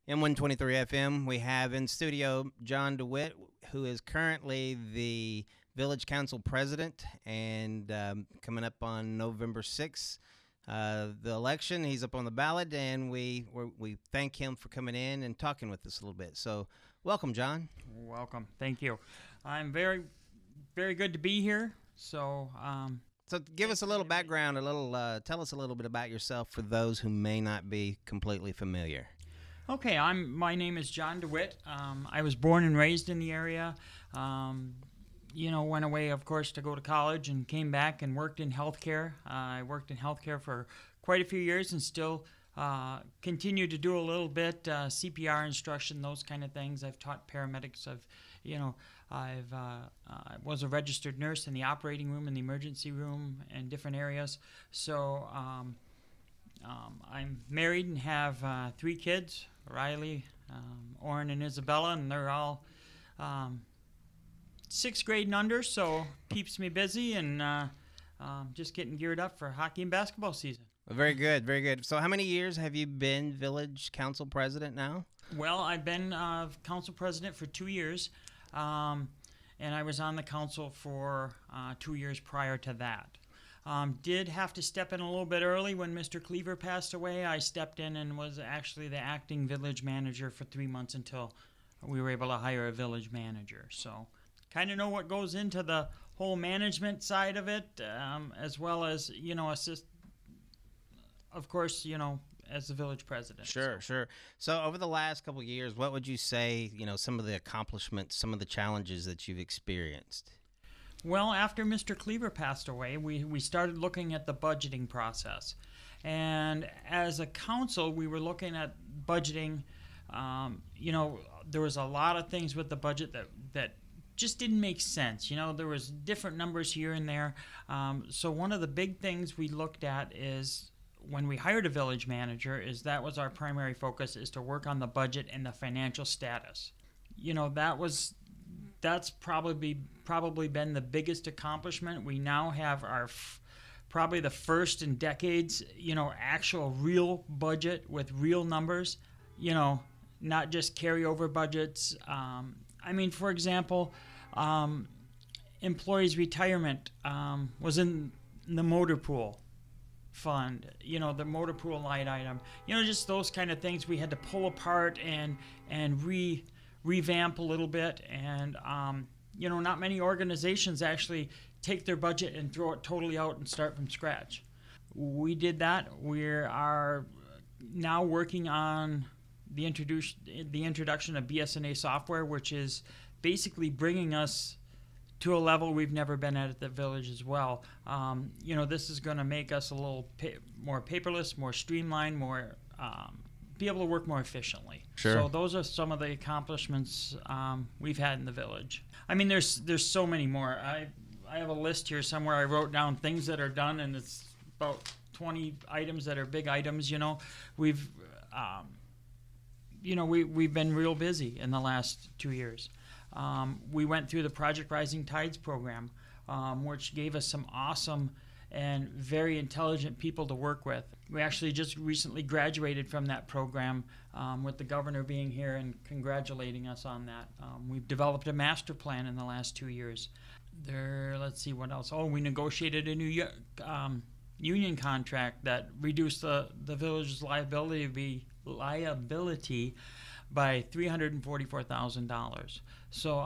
M123 FM. We have in studio John Dewitt, who is currently the Village Council President, and coming up on November 6th, the election, he's up on the ballot, and we thank him for coming in and talking with us a little bit. So, welcome, John. Welcome. Thank you. I'm very, very good to be here. So give us a little background, tell us a little bit about yourself for those who may not be completely familiar. Okay, my name is John Dewitt. I was born and raised in the area. Went away, of course, to go to college and came back and worked in healthcare. I worked in healthcare for quite a few years and still continue to do a little bit CPR instruction, those kind of things. I've taught paramedics. I was a registered nurse in the operating room, in the emergency room, and different areas. So I'm married and have 3 kids, Riley, Orrin, and Isabella, and they're all 6th grade and under, so keeps me busy and just getting geared up for hockey and basketball season. Very good, very good. So how many years have you been Village Council President now? Well, I've been Council President for 2 years, and I was on the council for 2 years prior to that. Did have to step in a little bit early when Mr. Cleaver passed away. I stepped in and was actually the acting village manager for 3 months until we were able to hire a village manager. So kind of know what goes into the whole management side of it, as well as, assist, of course, as the village president. Sure. So over the last couple of years, what would you say, some of the accomplishments, some of the challenges that you've experienced? Well, after Mr. Cleaver passed away, we started looking at the budgeting process. And as a council, we were looking at budgeting. There was a lot of things with the budget that just didn't make sense. There was different numbers here and there. So one of the big things we looked at is when we hired a village manager is that was our primary focus, is to work on the budget and the financial status. That's probably been the biggest accomplishment. We now have our probably the first in decades, actual real budget with real numbers, not just carryover budgets. For example, employees' retirement was in the motor pool fund, the motor pool line item, just those kind of things we had to pull apart and revamp a little bit. And, not many organizations actually take their budget and throw it totally out and start from scratch. We did that. We are now working on the introduction of BSNA software, which is basically bringing us to a level we've never been at the village as well. This is going to make us a little more paperless, more streamlined, more be able to work more efficiently. Sure. So those are some of the accomplishments we've had in the village. There's so many more. I have a list here somewhere. I wrote down things that are done, and it's about 20 items that are big items. We've we've been real busy in the last 2 years. We went through the Project Rising Tides program, which gave us some awesome and very intelligent people to work with. We actually just recently graduated from that program, with the governor being here and congratulating us on that. We've developed a master plan in the last 2 years. Let's see what else. We negotiated a new union contract that reduced the village's liability by $344,000. So,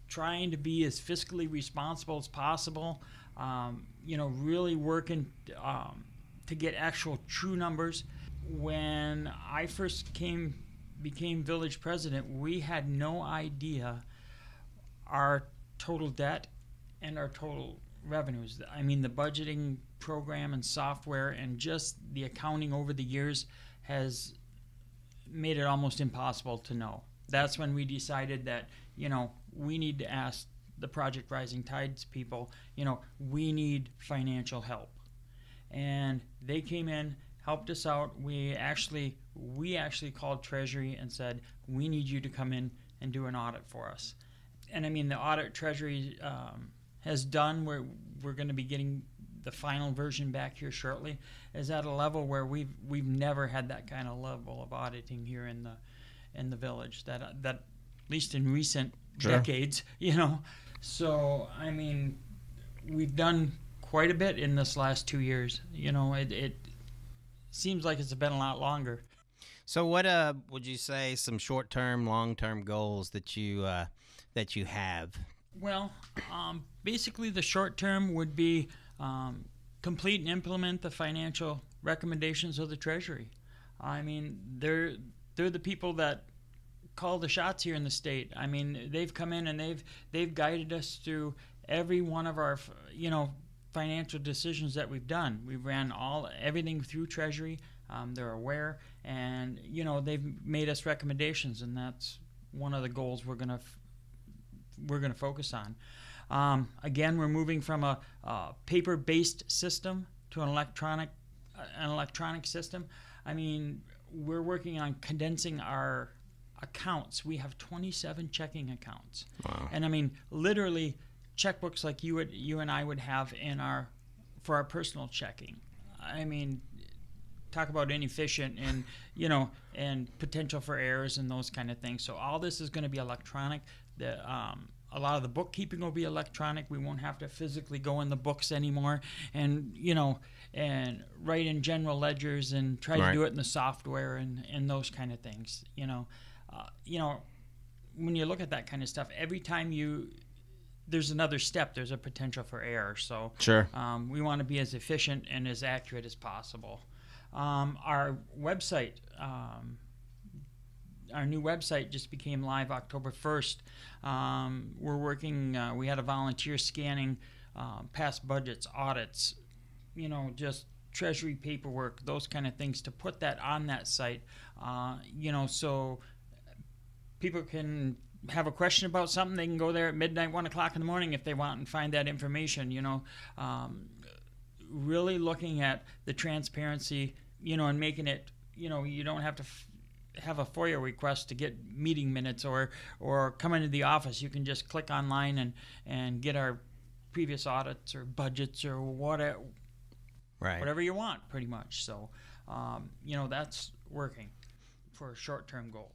trying to be as fiscally responsible as possible, really working to get actual true numbers. When I first became village president, we had no idea our total debt and our total revenues. The budgeting program and software and just the accounting over the years has made it almost impossible to know. That's when we decided that, we need to ask the Project Rising Tides people, we need financial help. And they came in, helped us out. We actually called Treasury and said, we need you to come in and do an audit for us. And the audit Treasury has done, we're going to be getting the final version back here shortly, is at a level where we've never had that kind of level of auditing here in the village. That at least in recent decades, So I mean, we've done quite a bit in this last 2 years. It seems like it's been a lot longer. So what would you say some short-term, long-term goals that you have? Well, basically the short term would be complete and implement the financial recommendations of the Treasury. I mean, they're the people that call the shots here in the state. I mean, they've come in and they've guided us through every one of our financial decisions that we've done. We've ran everything through Treasury. They're aware, and they've made us recommendations, and that's one of the goals we're gonna focus on. Again, we're moving from a paper-based system to an electronic system. I mean, we're working on condensing our accounts. We have 27 checking accounts. Wow. And I mean, literally checkbooks like you and I would have for our personal checking. I mean, talk about inefficient and and potential for errors and those kind of things. So all this is going to be electronic. A lot of the bookkeeping will be electronic. We won't have to physically go in the books anymore and and write in general ledgers and try to do it in the software and those kind of things. When you look at that kind of stuff, every time there's another step, there's a potential for error. So sure, we want to be as efficient and as accurate as possible. Our website, our new website just became live October 1st. We're working, we had a volunteer scanning past budgets, audits, just Treasury paperwork, those kind of things to put that on that site, so people can have a question about something. They can go there at midnight, 1 o'clock in the morning if they want and find that information, really looking at the transparency, and making it, you don't have to have a FOIA request to get meeting minutes or come into the office. You can just click online and get our previous audits or budgets or whatever, whatever you want, pretty much. So, that's working for a short-term goal.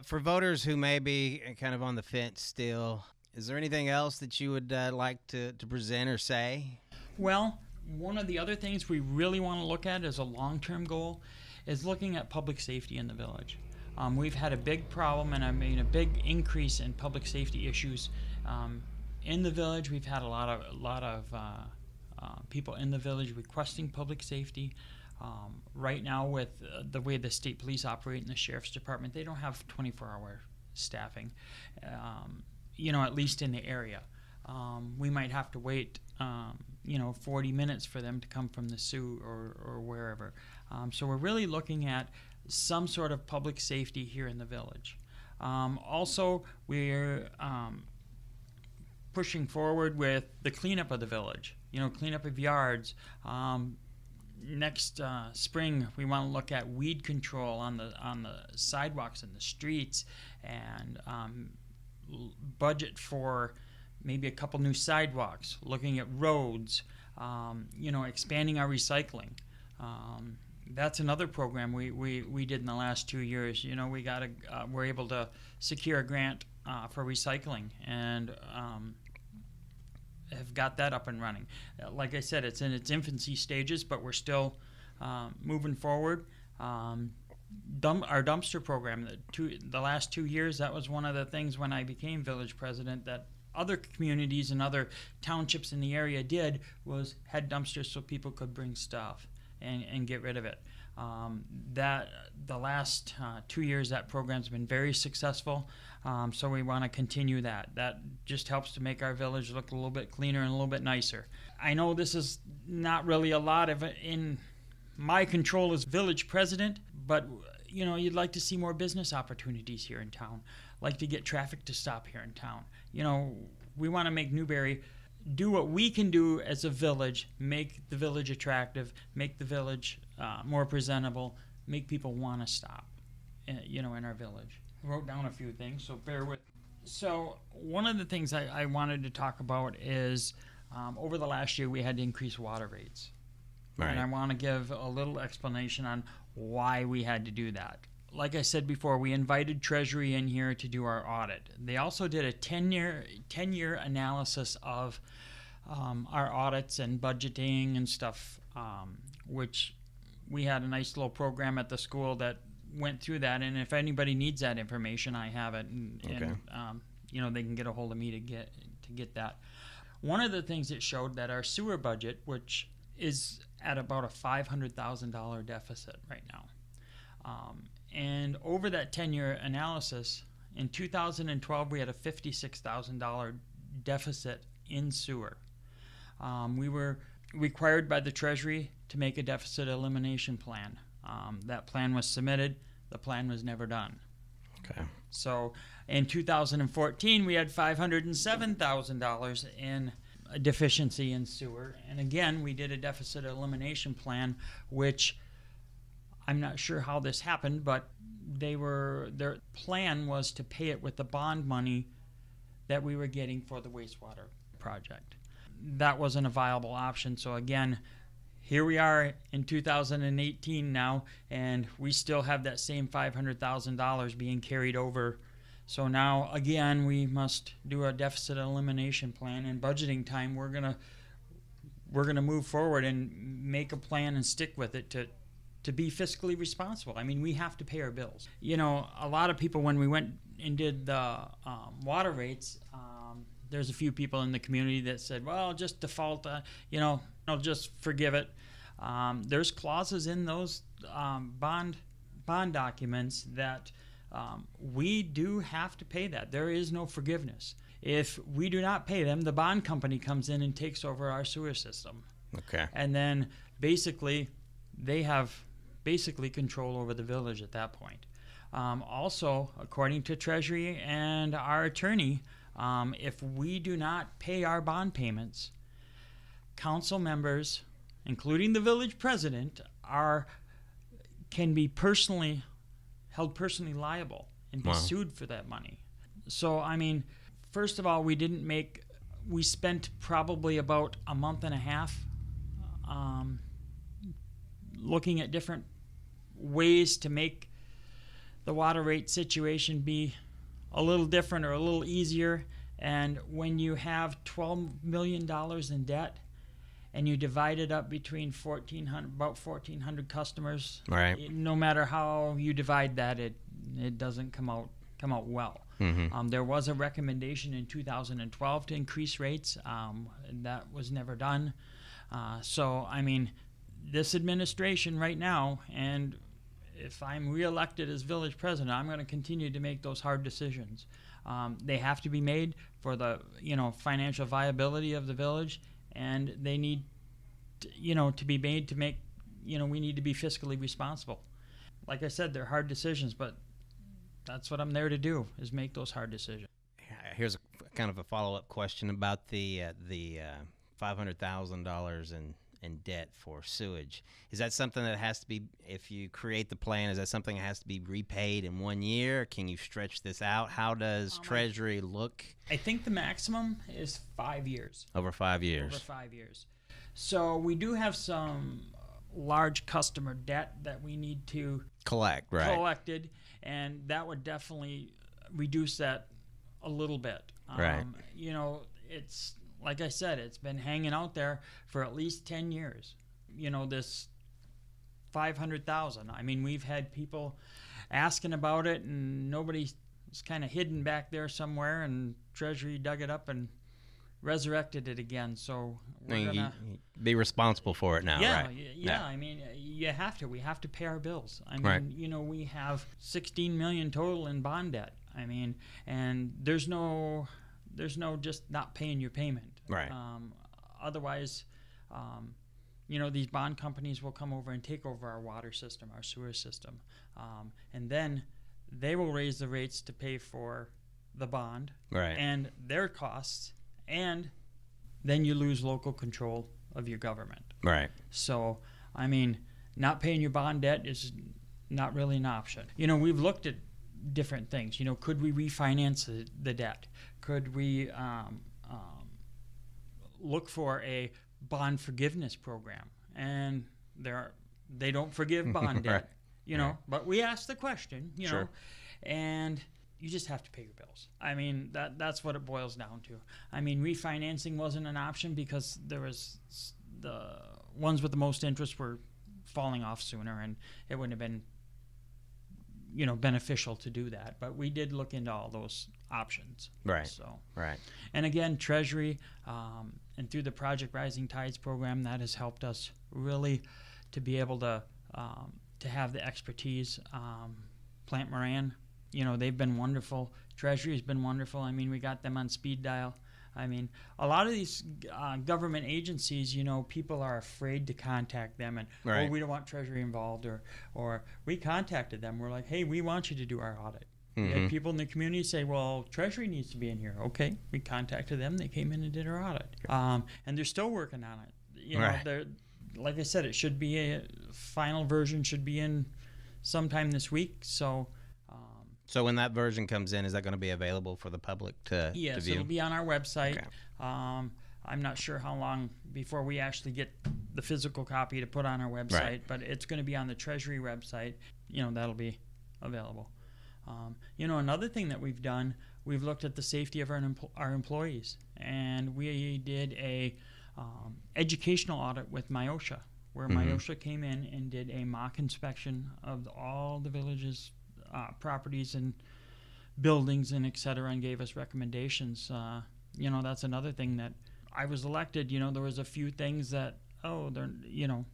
For voters who may be kind of on the fence still, is there anything else that you would like to present or say? Well, one of the other things we really want to look at as a long-term goal is looking at public safety in the village. We've had a big problem, and a big increase in public safety issues in the village. We've had a lot of people in the village requesting public safety. Right now, with the way the state police operate in the sheriff's department, they don't have 24-hour staffing, at least in the area. We might have to wait, 40 minutes for them to come from the Sioux or wherever. So we're really looking at some sort of public safety here in the village. Also, we're pushing forward with the cleanup of the village, cleanup of yards. Next spring, we want to look at weed control on the sidewalks and the streets, and budget for maybe a couple new sidewalks, looking at roads, expanding our recycling. That's another program we did in the last 2 years. We're able to secure a grant for recycling, and have got that up and running. Like I said, it's in its infancy stages, but we're still moving forward. Our dumpster program, the last 2 years, that was one of the things when I became village president that other communities and other townships in the area was had dumpsters so people could bring stuff and get rid of it. The last 2 years, that program's been very successful, so we want to continue that. That just helps to make our village look a little bit cleaner and a little bit nicer. I know this is not really a lot of it in my control as village president, but you'd like to see more business opportunities here in town, like to get traffic to stop here in town. We want to make Newberry do what we can do as a village, make the village attractive, make the village more presentable, make people want to stop, in our village. I wrote down a few things, so bear with. So one of the things I wanted to talk about is over the last year we had to increase water rates. Right. And I want to give a little explanation on why we had to do that. Like I said before, we invited Treasury in here to do our audit. They also did a 10-year analysis of our audits and budgeting and stuff, which we had a nice little program at the school that went through that. And if anybody needs that information, I have it, and they can get a hold of me to get that. One of the things it showed that our sewer budget, which is at about a $500,000 deficit right now. And over that 10-year analysis, in 2012, we had a $56,000 deficit in sewer. We were required by the Treasury to make a deficit elimination plan. That plan was submitted. The plan was never done. Okay. So in 2014, we had $507,000 in a deficiency in sewer. And again, we did a deficit elimination plan, which I'm not sure how this happened, but their plan was to pay it with the bond money that we were getting for the wastewater project. That wasn't a viable option. So again, here we are in 2018 now, and we still have that same $500,000 being carried over. So now again, we must do a deficit elimination plan. In budgeting time, we're gonna move forward and make a plan and stick with it to be fiscally responsible. I mean, we have to pay our bills. You know, a lot of people, when we went and did the water rates, there's a few people in the community that said, well, just default, I'll just forgive it. There's clauses in those bond documents that we do have to pay that. There is no forgiveness. If we do not pay them, the bond company comes in and takes over our sewer system. Okay. And then basically they have control over the village at that point. Also, according to Treasury and our attorney, if we do not pay our bond payments, council members, including the village president, can be held personally liable and be sued for that money. So, I mean, first of all, we spent probably about a month and a half looking at different ways to make the water rate situation be a little different or a little easier. And when you have $12 million in debt and you divide it up between about 1,400 customers, right, no matter how you divide that, it doesn't come out well. Mm-hmm. There was a recommendation in 2012 to increase rates. That was never done. So, I mean, this administration right now, and if I'm reelected as village president, I'm going to continue to make those hard decisions. They have to be made for the financial viability of the village, and they need to be made to make we need to be fiscally responsible. Like I said, they're hard decisions, but that's what I'm there to do, is make those hard decisions. Here's kind of a follow-up question about the $500,000 in debt for sewage. Is that something that has to be, if you create the plan, is that something that has to be repaid in 1 year? Can you stretch this out? How does Treasury look? I think the maximum is 5 years. Over 5 years. Over 5 years. So we do have some large customer debt that we need to collected, and that would definitely reduce that a little bit. Right. It's like I said, it's been hanging out there for at least 10 years. This 500,000. I mean, we've had people asking about it, and nobody was kind of hidden back there somewhere, and Treasury dug it up and resurrected it again. So we're gonna be responsible for it now. Yeah, right? yeah. I mean, you have to. We have to pay our bills. I mean, right. We have $16 million total in bond debt. I mean, and there's no just not paying your payment. Right. Otherwise, these bond companies will come over and take over our water system, our sewer system, and then they will raise the rates to pay for the bond and their costs, and then you lose local control of your government. Right. So, I mean, not paying your bond debt is not really an option. We've looked at different things. Could we refinance the debt? Could we look for a bond forgiveness program, and they don't forgive bond debt, Right. you know. Right. But we asked the question, you Sure. know, and you just have to pay your bills. I mean, that's what it boils down to. I mean, refinancing wasn't an option because there was the ones with the most interest were falling off sooner, and it wouldn't have been, you know, beneficial to do that. But we did look into all those options. Right. So, Right. and again, Treasury and through the Project Rising Tides program, that has helped us really to be able to have the expertise. Plant Moran, you know, they've been wonderful. Treasury has been wonderful. I mean, we got them on speed dial. I mean, a lot of these government agencies, you know, people are afraid to contact them, and Right. oh, we don't want Treasury involved, or we contacted them. We're like, hey, we want you to do our audit. We had people in the community say, well, Treasury needs to be in here. Okay, we contacted them. They came in and did our audit, and they're still working on it. You know, Right. they're, like I said, it should be a final version should be in sometime this week. So. So when that version comes in, is that going to be available for the public to Yes, view? it'll be on our website. Okay. I'm not sure how long before we actually get the physical copy to put on our website, Right. but it's going to be on the Treasury website. You know, that'll be available. You know, another thing that we've done, we've looked at the safety of our employees, and we did a educational audit with MIOSHA, where MIOSHA came in and did a mock inspection of all the village's properties and buildings and et cetera, and gave us recommendations. You know, that's another thing that I was elected. You know, there was a few things that, you know,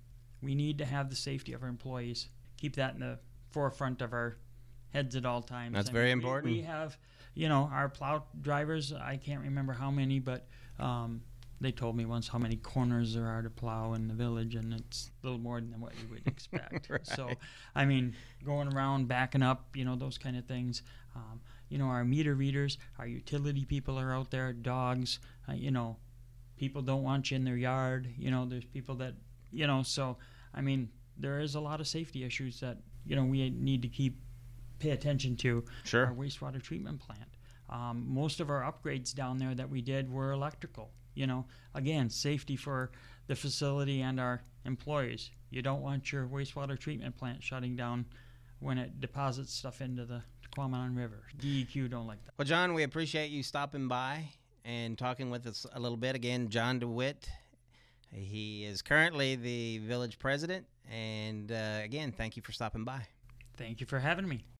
we need to have the safety of our employees. Keep that in the forefront of our heads at all times. That's very important. We have, you know, our plow drivers, I can't remember how many, but they told me once how many corners there are to plow in the village, and it's a little more than what you would expect. Right. So, I mean, going around, backing up, you know, those kind of things. You know, our meter readers, our utility people are out there, dogs, you know, people don't want you in their yard. You know, there's people that, you know, so, I mean, there is a lot of safety issues that, you know, we need to pay attention to. Sure. Our wastewater treatment plant. Most of our upgrades down there that we did were electrical. You know, again, safety for the facility and our employees. You don't want your wastewater treatment plant shutting down when it deposits stuff into the Quamanon River. DEQ don't like that. Well, John, we appreciate you stopping by and talking with us a little bit. Again, John Dewitt. He is currently the village president. And again, thank you for stopping by. Thank you for having me.